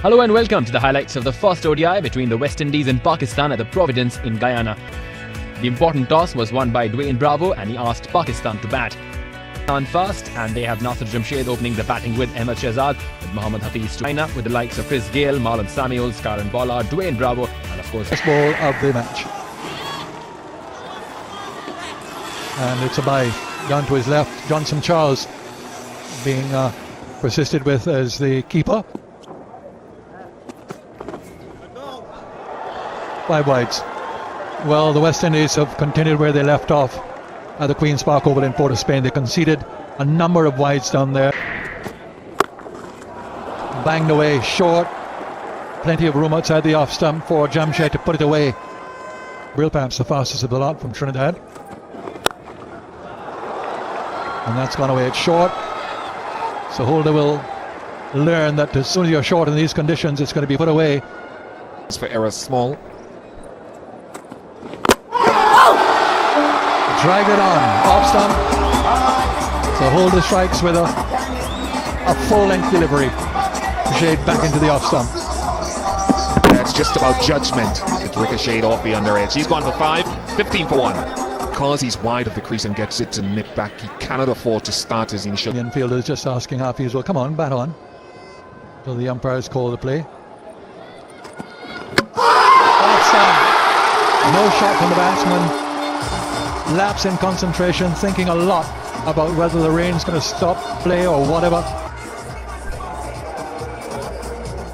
Hello and welcome to the highlights of the first ODI between the West Indies and Pakistan at the Providence in Guyana. The important toss was won by Dwayne Bravo and he asked Pakistan to bat. On first, and they have Nasir Jamshed opening the batting with Ahmed Shahzad, with Mohammad Hafiz to China, with the likes of Chris Gayle, Marlon Samuels, Karen Bollard, Dwayne Bravo, and of course... First ball of the match. And it's a bye. Down to his left, Johnson Charles being persisted with as the keeper. 5 wides. Well, the West Indies have continued where they left off at the Queen's Park Oval in Port of Spain. They conceded a number of wides down there. Banged away short. Plenty of room outside the off stump for Jamshed to put it away. Brill perhaps the fastest of the lot from Trinidad. And that's gone away. It's short. So Holder will learn that as soon as you're short in these conditions, it's going to be put away. It's for error small. Dragged it on, off stump. So Holder strikes with a full-length delivery. Shade back into the off stump. That's just about judgment. It ricocheted off the under edge. He's gone for 5, 15 for 1. Because he's wide of the crease and gets it to nip back, he cannot afford to start his initial. The infielder is just asking Hafiz, well, come on, bat on. So the umpires call the play. Off stump. No shot from the batsman. Lapse in concentration, thinking a lot about whether the rain's going to stop play or whatever.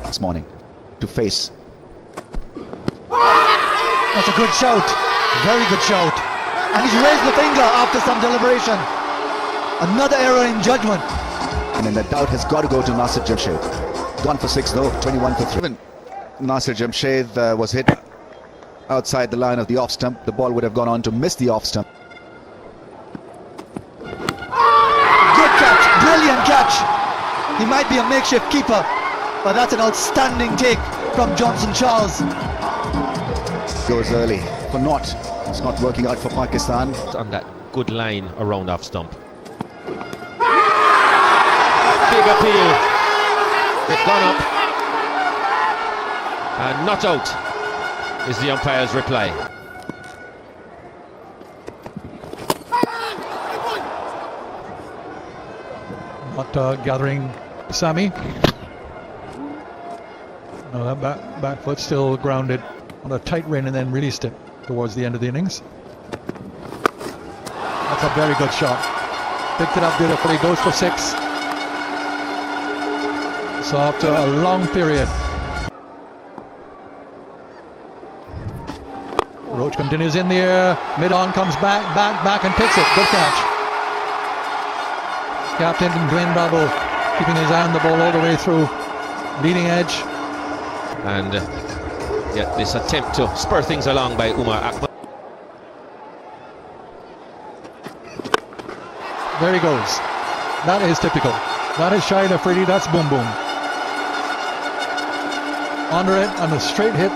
This morning to face. That's a good shout, very good shout. And he's raised the finger after some deliberation. Another error in judgment. And then the doubt has got to go to Nasir Jamshed. Gone for 6 though, 21 for 3. Nasir Jamshed was hit outside the line of the off stump. The ball would have gone on to miss the off stump. Good catch, brilliant catch. He might be a makeshift keeper, but that's an outstanding take from Johnson Charles. Goes early for naught. It's not working out for Pakistan. On that good line around off stump. Big appeal. They've gone up. And not out is the umpire's reply. Not gathering Sammy. No, that back foot still grounded on a tight rein and then released it towards the end of the innings. That's a very good shot. Picked it up beautifully, goes for 6. So after a long period, Roach continues in the air, mid-on, comes back and takes it. Good catch. Captain Dwayne Bravo keeping his eye on the ball all the way through. Leading edge. And yeah, this attempt to spur things along by Umar Akmal. There he goes. That is typical. That is Shahid Afridi. That's boom boom. Under it and a straight hit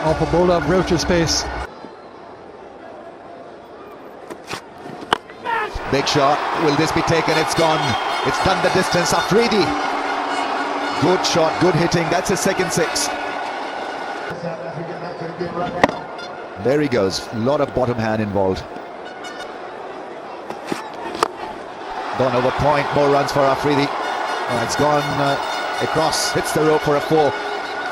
off a bowler of Roach's pace. Big shot. Will this be taken? It's gone. It's done the distance. Afridi. Good shot, good hitting. That's his second 6. There he goes. A lot of bottom hand involved. Gone over point. More runs for Afridi. It's gone across. Hits the rope for a 4.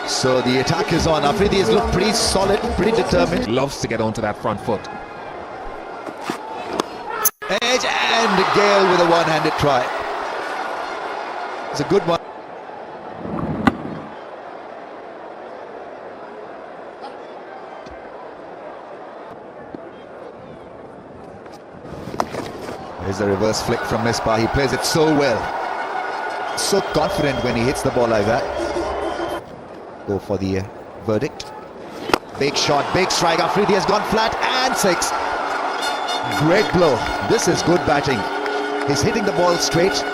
So the attack is on. Afridi has looked pretty solid, pretty determined. Loves to get onto that front foot. Edge and Gayle with a one-handed try. It's a good one. There's a reverse flick from Misbah. He plays it so well. So confident when he hits the ball like that. Go for the verdict. Big shot, big strike. Afridi has gone flat and 6. Great blow. This is good batting. He's hitting the ball straight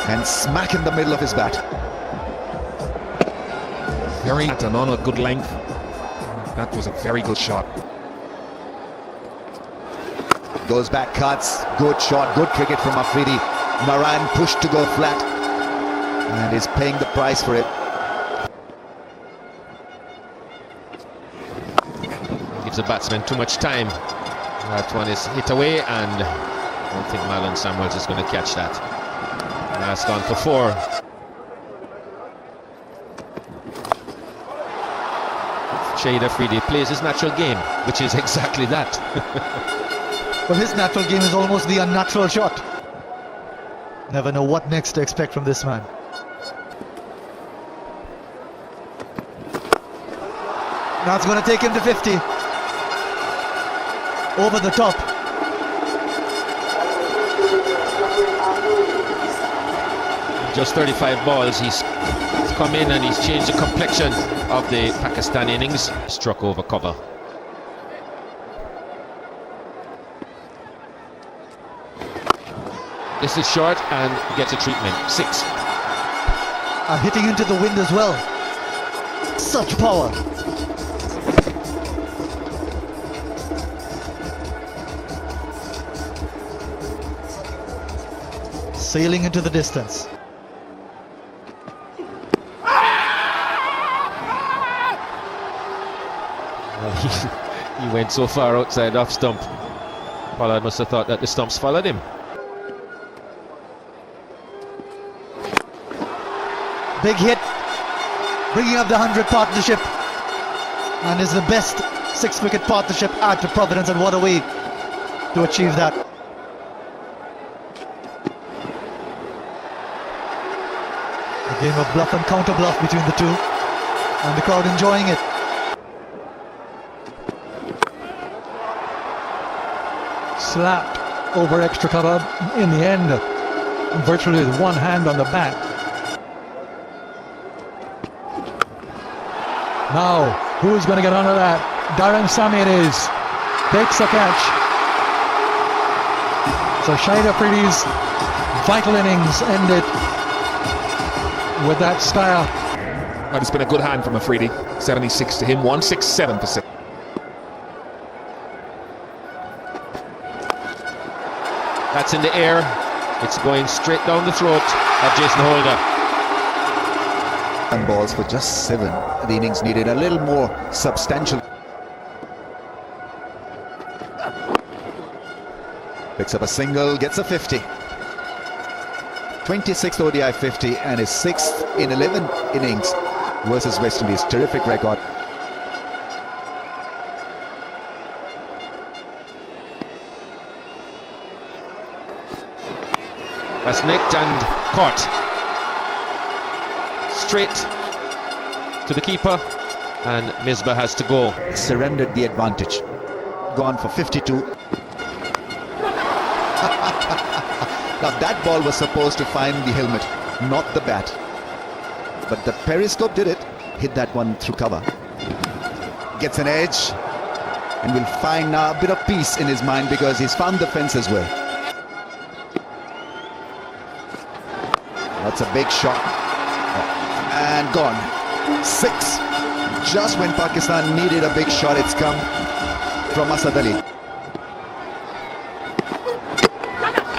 and smack in the middle of his bat. Very and on a good length. That was a very good shot. Goes back, cuts. Good shot, good cricket from Afridi. Maran pushed to go flat and is paying the price for it. gives the batsman too much time. That one is hit away, and I don't think Marlon Samuels is going to catch that. And that's gone for 4. Shahid Afridi plays his natural game, which is exactly that. Well, his natural game is almost the unnatural shot. Never know what next to expect from this man. Now it's going to take him to 50. Over the top. Just 35 balls, he's come in and he's changed the complexion of the Pakistan innings. Struck over cover. This is short and gets a treatment. 6. And hitting into the wind as well. Such power. Sailing into the distance. Well, he went so far outside off stump. Pollard must have thought that the stumps followed him. Big hit, bringing up the 100 partnership, and is the best 6-wicket partnership at Providence, and what a way to achieve that. A game of bluff and counter bluff between the two, and the crowd enjoying it. Slapped over extra cover in the end, virtually with one hand on the bat. Now, who's going to get onto that? Darren Sammy it is. Takes the catch. So Shahid Afridi's vital innings ended with that style. But it's been a good hand from Afridi. 76 to him, 167 for 6. That's in the air. It's going straight down the throat of Jason Holder. And balls for just 7. The innings needed a little more substantial. Picks up a single, gets a 50. 26th ODI 50 and his 6th in 11 innings versus West Indies. Terrific record. That's nicked and caught. Straight to the keeper, and Misbah has to go. Surrendered the advantage. Gone for 52. Now that ball was supposed to find the helmet, not the bat. But the periscope did it. Hit that one through cover. Gets an edge, and will find now a bit of peace in his mind because he's found the fence as well. That's a big shot. And gone. 6. Just when Pakistan needed a big shot, it's come from Asad Ali.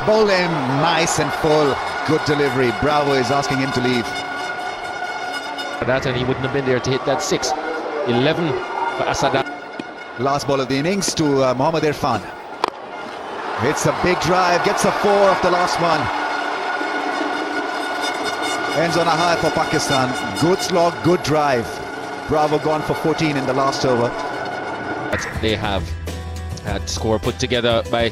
Bowled him nice and full. Good delivery. Bravo is asking him to leave. That, and he wouldn't have been there to hit that 6. 11 for Asad Ali. Last ball of the innings to Mohammad Irfan. Hits a big drive, gets a 4 off the last one. Ends on a high for Pakistan. Good slog, good drive. Bravo gone for 14 in the last over. They have had score put together by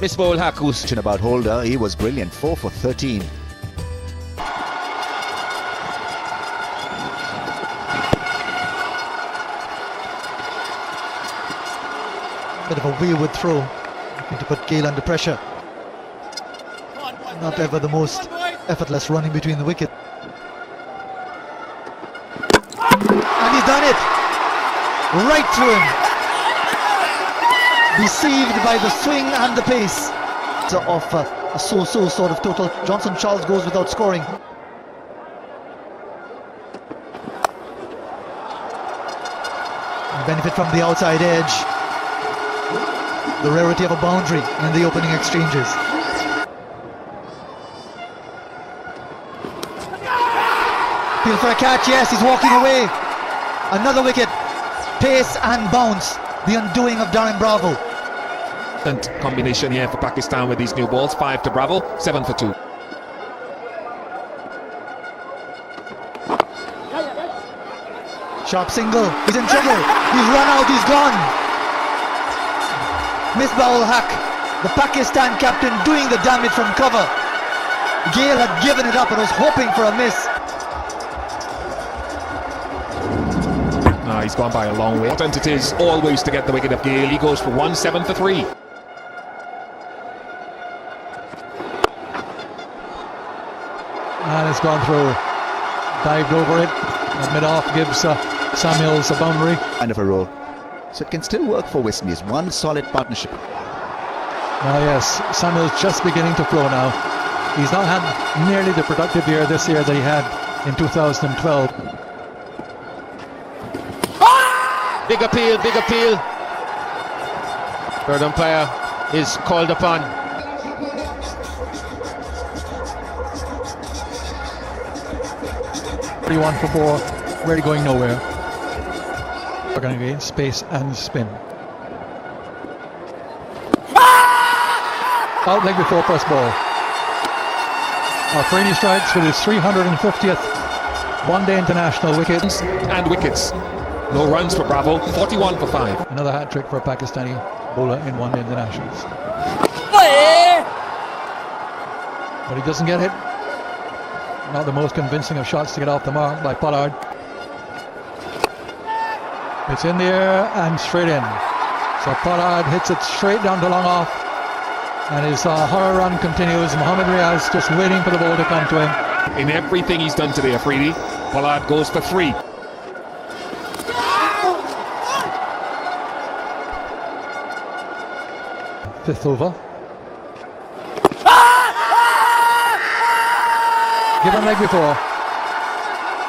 Misbah ul Haq, who's About Holder, he was brilliant. 4 for 13. Bit of a wayward throw, looking to put Gale under pressure. Not ever the most effortless running between the wicket. And he's done it! Right through him! Deceived by the swing and the pace of a so-so sort of total. Johnson Charles goes without scoring. Benefit from the outside edge. The rarity of a boundary in the opening exchanges. Appeal for a catch, yes, he's walking away. Another wicket, pace and bounce. the undoing of Darren Bravo. Combination here for Pakistan with these new balls. 5 to Bravo, 7 for 2. Sharp single, he's in trouble, he's run out, he's gone. Misbah ul Haq, the Pakistan captain, doing the damage from cover. Gale had given it up and was hoping for a miss. He's gone by a long way. Important it is always to get the wicket of Gale. He goes for 1, 7 for 3. And it's gone through. Dived over it. And mid-off gives Samuels a boundary. Kind of a role. So it can still work for West Indies. One solid partnership. Now yes, Samuels just beginning to flow now. He's not had nearly the productive year this year that he had in 2012. Big appeal, big appeal. Third umpire is called upon. One for 4, really going nowhere. We're going to gain space and spin. Out leg before first ball. Afridi strikes with his 350th one-day international wicket. And wickets. No runs for Bravo, 41 for 5. Another hat-trick for a Pakistani bowler in one-day internationals. But he doesn't get hit. Not the most convincing of shots to get off the mark by Pollard. It's in the air and straight in. So Pollard hits it straight down to long off. And his horror run continues. Mohammad Riaz just waiting for the ball to come to him. In everything he's done today, Afridi, Pollard goes for 3. Fifth over. Given leg before.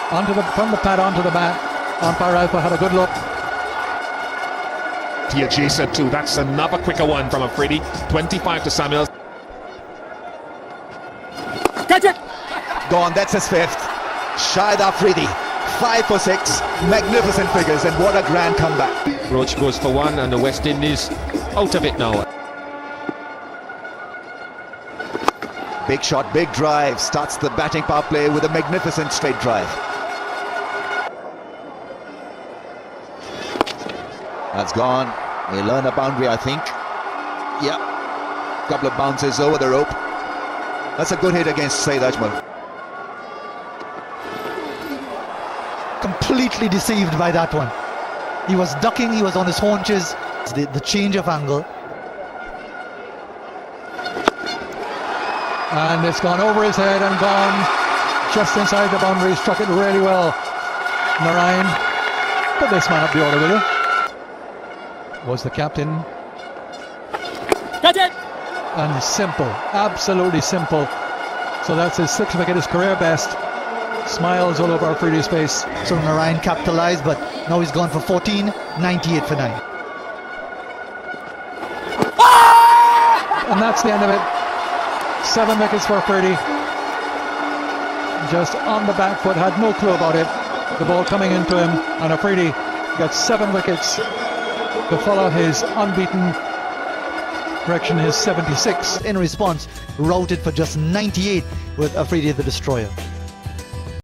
From the pad onto the bat. Umpire Alpha had a good look. Adjacent too. That's another quicker one from Afridi. 25 to Samuels. Catch it! Gone, that's his 5th. Shahid Afridi, 5 for 6. Magnificent figures, and what a grand comeback. Roach goes for 1 and the West Indies out of it now. Big shot, big drive. Starts the batting power play with a magnificent straight drive. That's gone. They learn a boundary, I think. Yep. Couple of bounces over the rope. That's a good hit against Shahid Ajmal. Completely deceived by that one. He was ducking, he was on his haunches. The change of angle. And it's gone over his head and gone just inside the boundary. Struck it really well. Narayan, put this man up the order, will you? Was the captain. Catch it! And simple, absolutely simple. So that's his 6th wicket, his career best. Smiles all over Afridi's face. So Narayan capitalized, but now he's gone for 14, 98 for 9. And that's the end of it. 7 wickets for Afridi. Just on the back foot, had no clue about it. The ball coming into him, and Afridi got 7 wickets to follow his unbeaten correction, his 76. In response, routed for just 98 with Afridi the Destroyer.